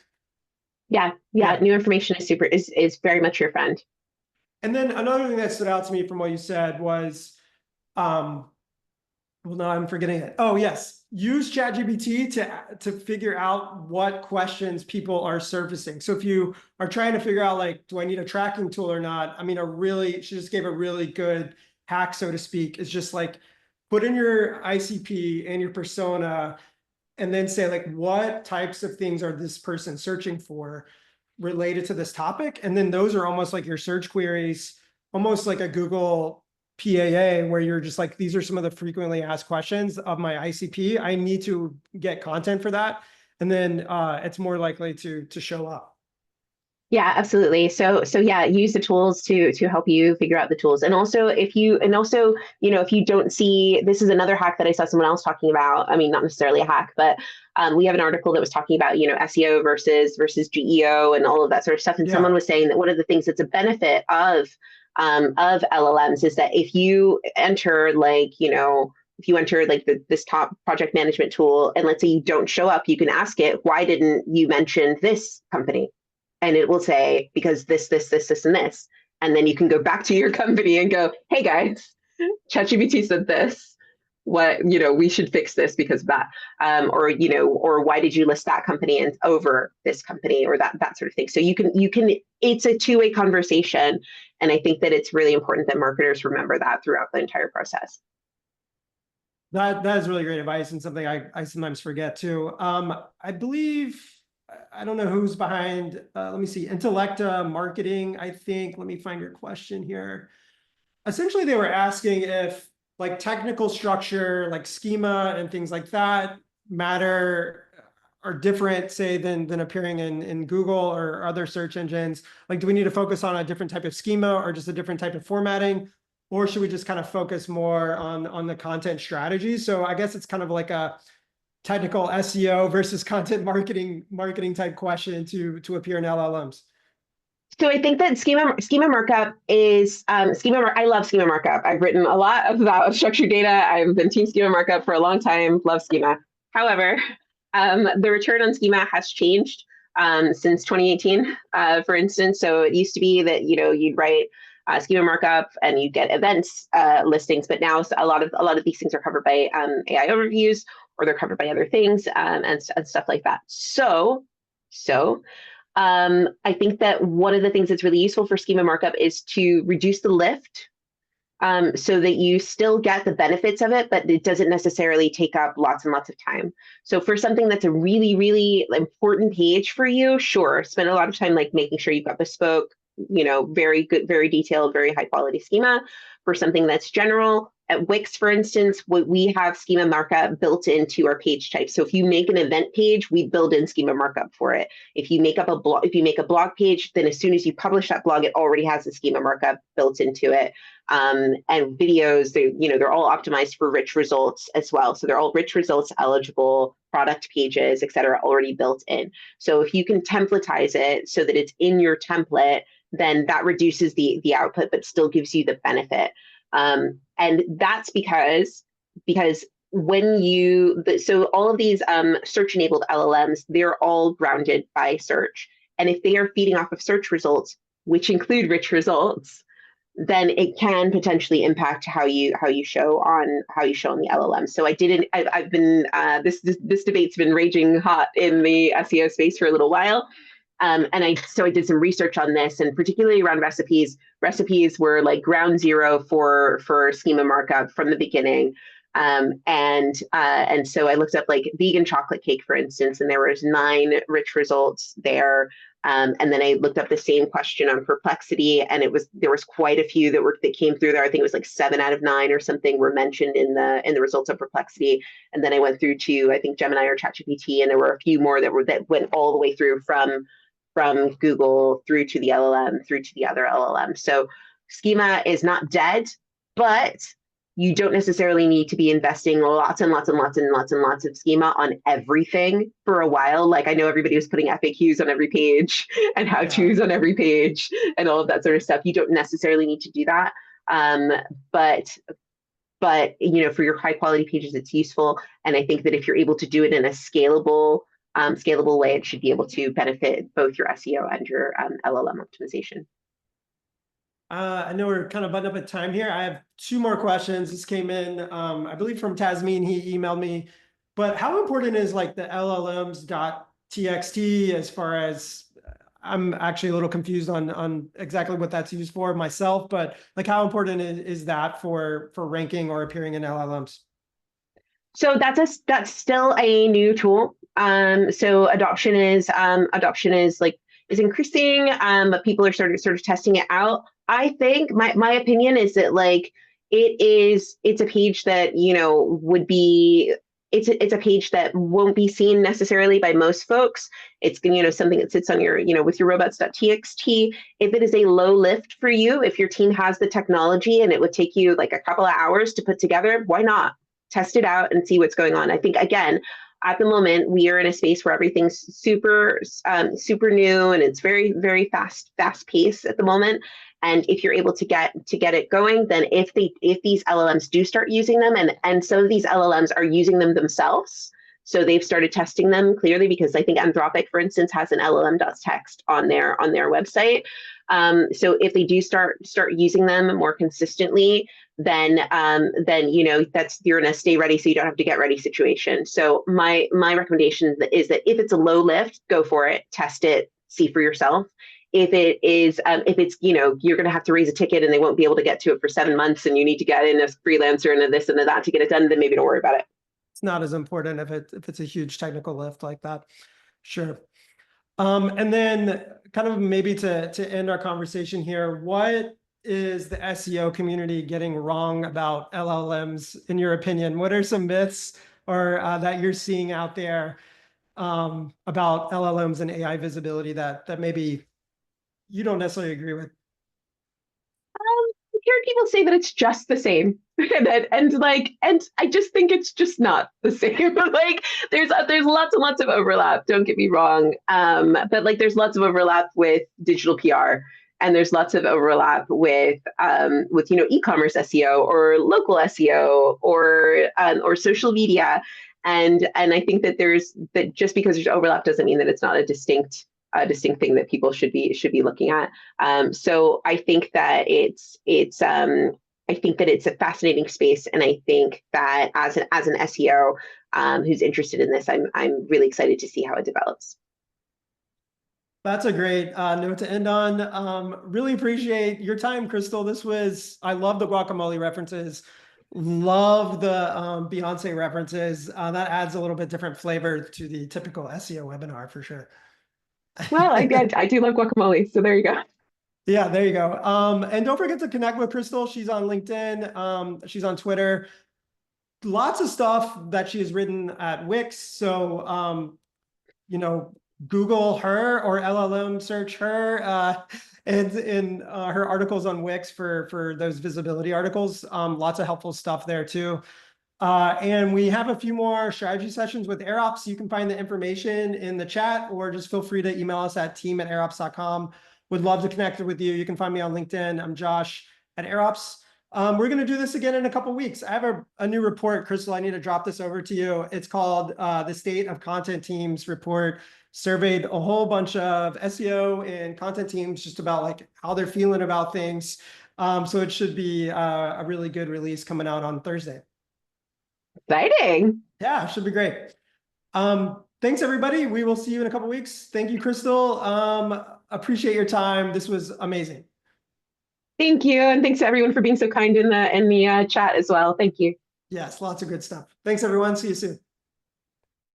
Yeah, yeah. Yeah. New information is very much your friend. And then another thing that stood out to me from what you said was, um, well, no, I'm forgetting it. Oh, yes. Use ChatGPT to figure out what questions people are surfacing. So if you are trying to figure out like, do I need a tracking tool or not? I mean, she just gave a really good hack, so to speak. It's just like put in your ICP and your persona and then say like, what types of things are this person searching for related to this topic? And then those are almost like your search queries, almost like a Google PAA, where you're just like, these are some of the frequently asked questions of my ICP. I need to get content for that. And then it's more likely to show up. Yeah, absolutely. So yeah, use the tools to help you figure out the tools. And also if you don't see, this is another hack that I saw someone else talking about. I mean, not necessarily a hack, but we have an article that was talking about, SEO versus GEO and all of that sort of stuff. And Yeah. someone was saying that one of the things that's a benefit of LLMs is that if you enter this top project management tool, and let's say you don't show up, you can ask it, why didn't you mention this company? And it will say, because this, and this. And then you can go back to your company and go, hey guys, ChatGPT said this. We should fix this because of that. Or why did you list that company and over this company, or that sort of thing. So it's a two-way conversation. And I think that it's really important that marketers remember that throughout the entire process. That is really great advice and something I sometimes forget too. I believe, I don't know who's behind, let me see, Intellecta Marketing, I think. Let me find your question here. Essentially, they were asking if like technical structure, like schema and things like that matter, are different, say, than appearing in Google or other search engines. Like, do we need to focus on a different type of schema or just a different type of formatting? Or should we just kind of focus more on the content strategy? So I guess it's kind of like a technical SEO versus content marketing type question to appear in LLMs. So I think that schema markup is I love schema markup. I've written a lot about structured data. I've been team schema markup for a long time. Love schema. However, the return on schema has changed since 2018, for instance. So it used to be that you'd write schema markup and you get events listings, but now a lot of these things are covered by AI overviews, or they're covered by other things and stuff like that. So I think that one of the things that's really useful for schema markup is to reduce the lift, so that you still get the benefits of it, but it doesn't necessarily take up lots and lots of time. So for something that's a really, really important page for you, sure, spend a lot of time like making sure you've got bespoke, very good, very detailed, very high quality schema. For something that's general, at Wix, for instance, we have schema markup built into our page type. So if you make an event page, we build in schema markup for it. If you make a blog page, then as soon as you publish that blog, it already has the schema markup built into it. And videos, they're all optimized for rich results as well. So they're all rich results eligible, product pages, et cetera, already built in. So if you can templatize it so that it's in your template, then that reduces the output, but still gives you the benefit. And that's because so all of these search enabled LLMs, they're all grounded by search. And if they are feeding off of search results, which include rich results, then it can potentially impact how you show on the LLM. So I've been this debate's been raging hot in the SEO space for a little while. And I did some research on this, and particularly around recipes. Recipes were like ground zero for schema markup from the beginning. And so I looked up like vegan chocolate cake, for instance, and there was 9 rich results there. And then I looked up the same question on Perplexity, and there was quite a few that came through there. I think it was like 7 out of 9 or something were mentioned in the results of Perplexity. And then I went through to, I think, Gemini or ChatGPT, and there were a few more that went all the way through from from Google through to the LLM, through to the other LLM. So schema is not dead, but you don't necessarily need to be investing lots and lots and lots and lots and lots of schema on everything for a while. Like I know everybody was putting FAQs on every page and how to's on every page and all of that sort of stuff. You don't necessarily need to do that. But for your high quality pages, it's useful. And I think that if you're able to do it in a scalable way, it should be able to benefit both your SEO and your LLM optimization. I know we're kind of buttoned up at time here. I have two more questions. This came in, I believe from Tasmin. He emailed me. But how important is like the LLMs.txt as far as I'm actually a little confused on exactly what that's used for myself, but like how important is that for ranking or appearing in LLMs? So that's still a new tool. So adoption is increasing, but people are sort of testing it out. I think my opinion is that like it's a page that would be it's a page that won't be seen necessarily by most folks. It's something that sits on your with your robots.txt. If it is a low lift for you, if your team has the technology and it would take you like a couple of hours to put together, why not test it out and see what's going on? I think again, at the moment, we are in a space where everything's super new and it's very, very fast paced at the moment. And if you're able to get it going, then if these LLMs do start using them, and some of these LLMs are using them themselves, so they've started testing them clearly, because I think Anthropic, for instance, has an LLM.text on their website. So if they do start using them more consistently, then you're in a stay ready so you don't have to get ready situation. So my recommendation is that if it's a low lift, go for it, test it, see for yourself. If it's you're going to have to raise a ticket and they won't be able to get to it for 7 months and you need to get in as freelancer and a this and a that to get it done, then maybe don't worry about it. It's not as important if it's a huge technical lift like that. Sure. And then kind of maybe to end our conversation here, what is the SEO community getting wrong about LLMs in your opinion? What are some myths or that you're seeing out there about LLMs and AI visibility that maybe you don't necessarily agree with? I've heard people say that it's just the same, and I just think it's just not the same. Like there's lots and lots of overlap. Don't get me wrong, but like there's lots of overlap with digital PR, and there's lots of overlap with e-commerce SEO or local SEO or social media, and I think that just because there's overlap doesn't mean that it's not a distinct thing that people should be looking at. So I think that it's a fascinating space, and I think that as an SEO who's interested in this, I'm really excited to see how it develops. That's a great note to end on. Really appreciate your time, Crystal. I love the guacamole references. Love the Beyonce references. That adds a little bit different flavor to the typical SEO webinar for sure. Well, I do love guacamole, so there you go. Yeah, there you go. And don't forget to connect with Crystal. She's on LinkedIn. She's on Twitter. Lots of stuff that she has written at Wix. So, Google her or LLM search her and in her articles on Wix for those visibility articles. Lots of helpful stuff there too. And we have a few more strategy sessions with AirOps. You can find the information in the chat or just feel free to email us at team@airops.com. Would love to connect with you. You can find me on LinkedIn. I'm Josh at AirOps. We're going to do this again in a couple of weeks. I have a new report, Crystal. I need to drop this over to you. It's called the State of Content Teams Report. Surveyed a whole bunch of SEO and content teams just about like how they're feeling about things. So it should be a really good release coming out on Thursday. Exciting. Yeah, should be great. Thanks, everybody. We will see you in a couple of weeks. Thank you, Crystal. Appreciate your time. This was amazing. Thank you. And thanks to everyone for being so kind in the chat as well. Thank you. Yes, lots of good stuff. Thanks, everyone. See you soon.